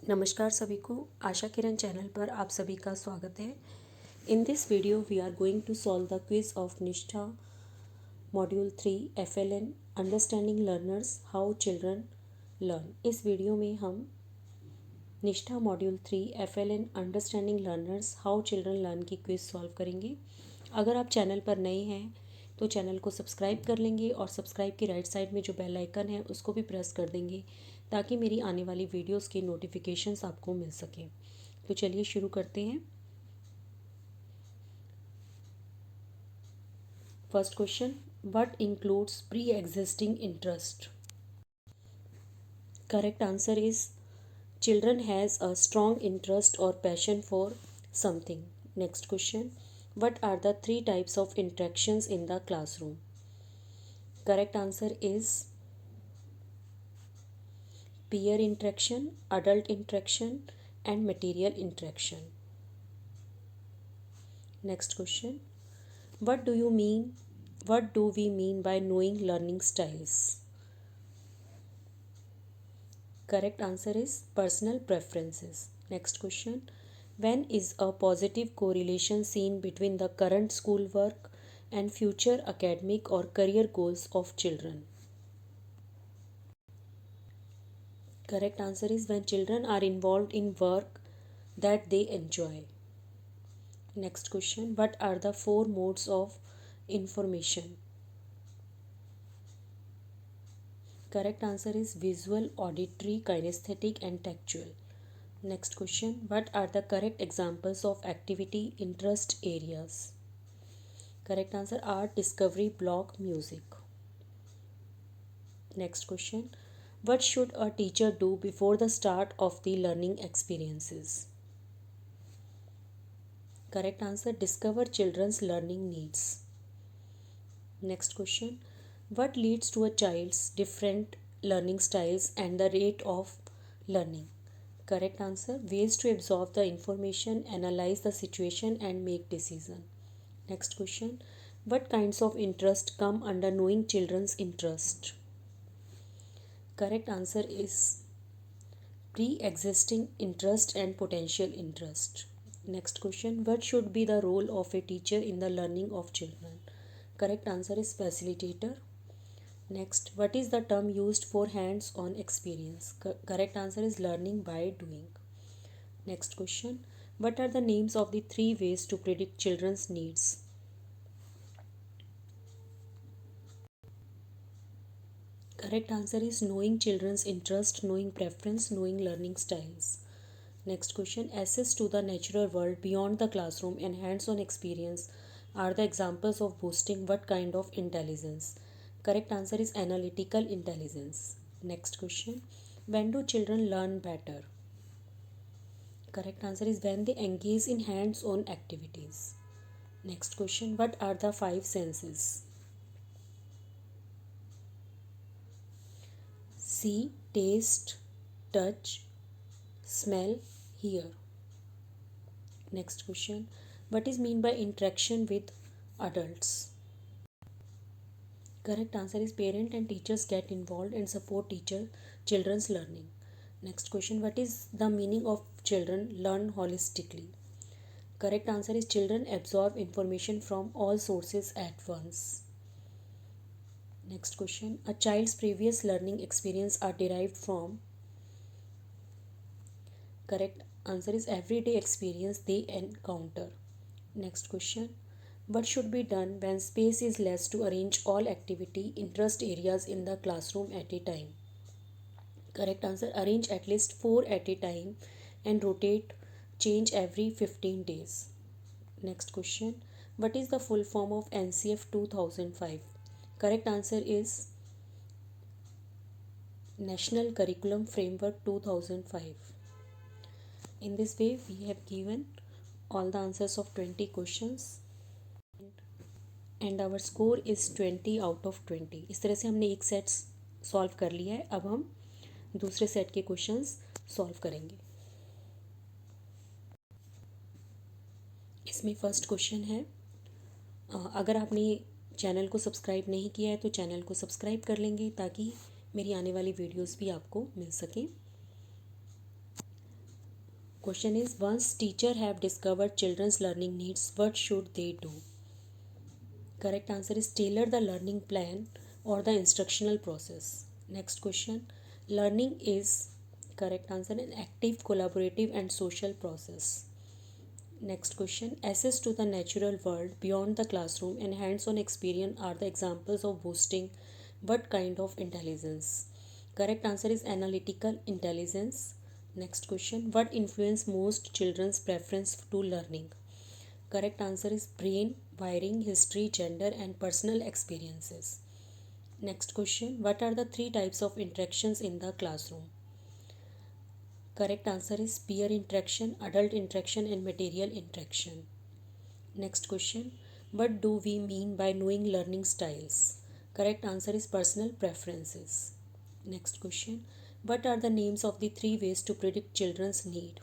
नमस्कार सभी को, आशा किरण चैनल पर आप सभी का स्वागत है। In this video we are going to solve the quiz of Nishtha module 3 FLN understanding learners how children learn. इस वीडियो में हम Nishtha module 3 FLN understanding learners how children learn की क्विज सॉल्व करेंगे। अगर आप चैनल पर नए हैं तो चैनल को सब्सक्राइब कर लेंगे और सब्सक्राइब की राइट साइड में जो बेल आइकन है उसको भी प्रेस कर देंगे ताकि मेरी आने वाली वीडियोस के नोटिफिकेशंस आपको मिल सकें। तो चलिए शुरू करते हैं। First question, what includes pre existing interest? Correct answer is children has a strong interest or passion for something. Next question, what are the three types of interactions in the classroom? Correct answer is peer interaction, adult interaction and material interaction. Next question, what do we mean by knowing learning styles? Correct answer is personal preferences. Next question, when is a positive correlation seen between the current schoolwork and future academic or career goals of children? Correct answer is when children are involved in work that they enjoy. Next question, what are the four modes of information? Correct answer is visual, auditory, kinesthetic and tactual. Next question, what are the correct examples of activity interest areas? Correct answer, art, discovery, block, music. Next question, what should a teacher do before the start of the learning experiences? Correct answer, discover children's learning needs. Next question, what leads to a child's different learning styles and the rate of learning? Correct answer, ways to absorb the information, analyze the situation and make decision. Next question, what kinds of interest come under knowing children's interest? Correct answer is pre-existing interest and potential interest. Next question, what should be the role of a teacher in the learning of children? Correct answer is facilitator. Next, what is the term used for hands-on experience? Correct answer is learning by doing. Next question, what are the names of the three ways to predict children's needs? Correct answer is knowing children's interest, knowing preference, knowing learning styles. Next question, access to the natural world beyond the classroom and hands-on experience are the examples of boosting what kind of intelligence? Correct answer is analytical intelligence. Next question, when do children learn better? Correct answer is when they engage in hands-on activities. Next question, what are the five senses? See, taste, touch, smell, hear. Next question, what is mean by interaction with adults? Correct answer is parent and teachers get involved and support children's learning. Next question, what is the meaning of children learn holistically? Correct answer is children absorb information from all sources at once. Next question, a child's previous learning experience are derived from? Correct answer is everyday experience they encounter. Next question, what should be done when space is less to arrange all activity interest areas in the classroom at a time? Correct answer, arrange at least 4 at a time and rotate change every 15 days. Next question, what is the full form of NCF 2005? Correct answer is National Curriculum Framework 2005. In this way we have given all the answers of 20 questions and our score is 20 out of 20. इस तरह से हमने एक set solve कर लिया है। अब हम दूसरे सेट के क्वेश्चंस सॉल्व करेंगे। इसमें फर्स्ट क्वेश्चन है, अगर आपने चैनल को सब्सक्राइब नहीं किया है तो चैनल को सब्सक्राइब कर लेंगे ताकि मेरी आने वाली वीडियोस भी आपको मिल सकें। Question is, once teacher have discovered children's learning needs, what should they do? Correct answer is tailor the learning plan or the instructional process. Next question, learning is, correct answer, an active, collaborative and social process. Next question, access to the natural world beyond the classroom and hands-on experience are the examples of boosting what kind of intelligence? Correct answer is analytical intelligence. Next question, what influence most children's preference to learning? Correct answer is brain, wiring, history, gender and personal experiences. Next question, what are the three types of interactions in the classroom? Correct answer is peer interaction, adult interaction and material interaction. Next question, what do we mean by knowing learning styles? Correct answer is personal preferences. Next question, what are the names of the three ways to predict children's need?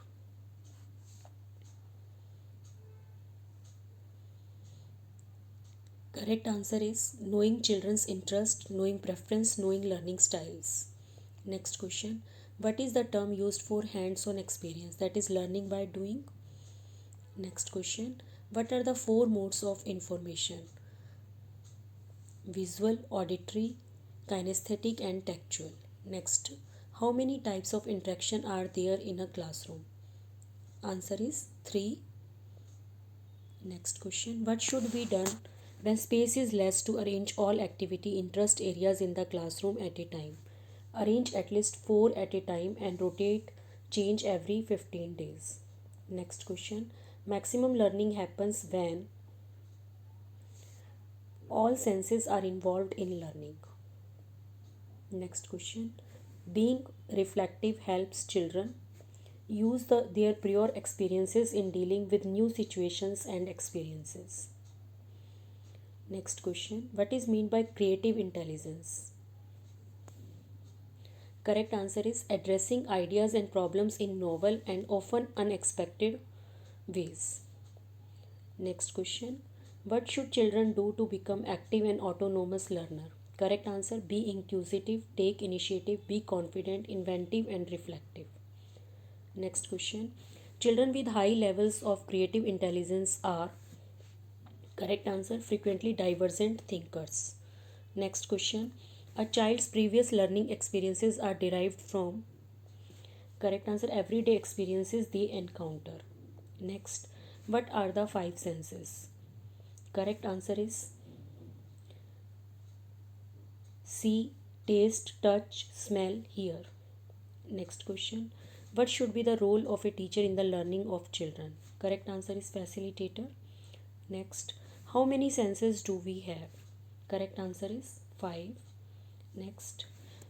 Correct answer is knowing children's interest, knowing preference, knowing learning styles. Next question, what is the term used for hands-on experience, that is learning by doing? Next question, what are the four modes of information? Visual, auditory, kinesthetic and tactual. Next, how many types of interaction are there in a classroom? Answer is 3. Next question, what should be done when space is less to arrange all activity interest areas in the classroom at a time? Arrange at least 4 at a time and rotate change every 15 days. Next question, maximum learning happens when all senses are involved in learning. Next question, being reflective helps children use their prior experiences in dealing with new situations and experiences. Next question, what is meant by creative intelligence? Correct answer is addressing ideas and problems in novel and often unexpected ways. Next question, what should children do to become active and autonomous learner? Correct answer, be inquisitive, take initiative, be confident, inventive and reflective. Next question, children with high levels of creative intelligence are, correct answer, frequently divergent thinkers. Next question, a child's previous learning experiences are derived from, correct answer, everyday experiences they encounter. Next, what are the five senses? Correct answer is see, taste, touch, smell, hear. Next question, what should be the role of a teacher in the learning of children? Correct answer is facilitator. Next, how many senses do we have? Correct answer is 5. Next,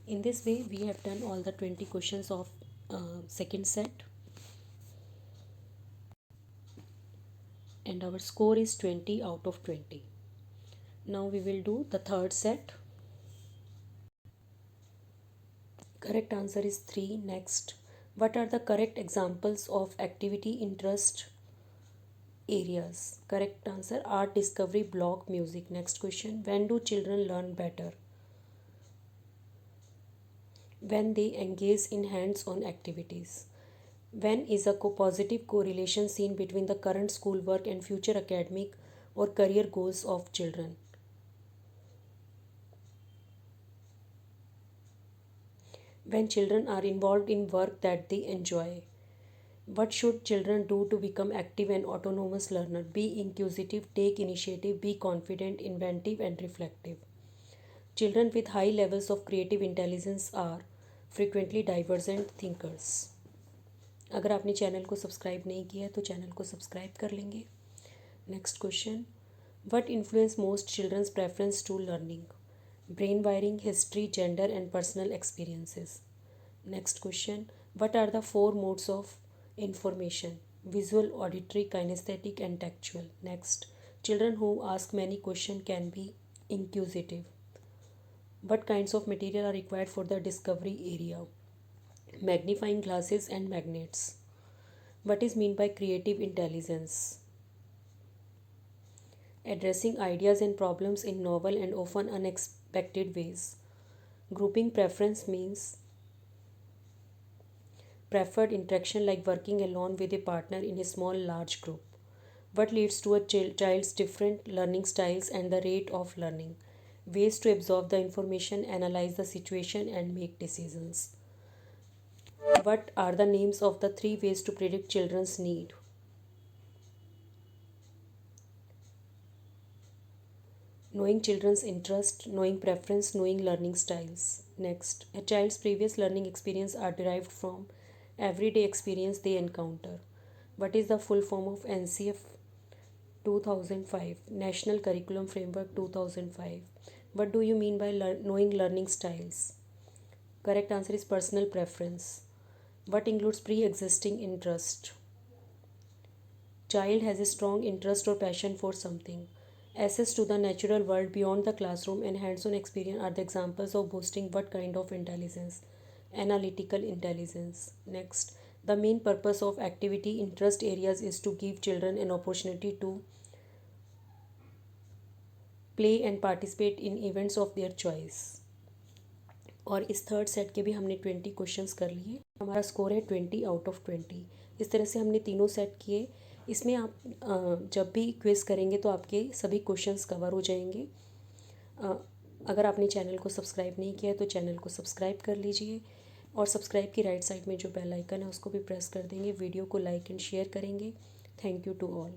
in this way we have done all the 20 questions of second set and our score is 20 out of 20. Now we will do the third set. Correct answer is 3. Next, what are the correct examples of activity interest areas? Correct answer, art, discovery, block, music. Next question, when do children learn better? When they engage in hands-on activities. When is a positive correlation seen between the current schoolwork and future academic or career goals of children? When children are involved in work that they enjoy. What should children do to become active and autonomous learner? Be inquisitive, take initiative, be confident, inventive and reflective. Children with high levels of creative intelligence are frequently divergent thinkers. अगर आपने channel को subscribe नहीं किया है तो channel को subscribe कर लेंगे. Next question, what influence most children's preference to learning? Brain wiring, history, gender and personal experiences. Next question, what are the four modes of information? Visual, auditory, kinesthetic and tactual. Next, children who ask many questions can be inquisitive. What kinds of material are required for the discovery area? Magnifying glasses and magnets. What is meant by creative intelligence? Addressing ideas and problems in novel and often unexpected ways. Grouping preference means preferred interaction like working alone with a partner in a small large group. What leads to a child's different learning styles and the rate of learning. Ways to absorb the information, analyze the situation, and make decisions. What are the names of the three ways to predict children's need? Knowing children's interest, knowing preference, knowing learning styles. Next, a child's previous learning experience are derived from everyday experience they encounter. What is the full form of NCF 2005, National Curriculum Framework 2005? What do you mean by knowing learning styles? Correct answer is personal preference. What includes pre-existing interest? Child has a strong interest or passion for something. Access to the natural world beyond the classroom and hands-on experience are the examples of boosting what kind of intelligence? Analytical intelligence. Next, the main purpose of activity interest areas is to give children an opportunity to play and participate in events of their choice. और इस third set के भी हमने 20 questions कर लिए. हमारा score है 20 out of 20. इस तरह से हमने तीनों सेट किए. इसमें आप जब भी क्विज़ करेंगे तो आपके सभी क्वेश्चंस कवर हो जाएंगे. अगर आपने चैनल को सब्सक्राइब नहीं किया है तो चैनल को सब्सक्राइब कर लीजिए और सब्सक्राइब की राइट साइड में जो बेल आइकन है उसको भी प्रेस कर देंगे. वीडियो को लाइक एंड शेयर करेंगे. Thank you to all.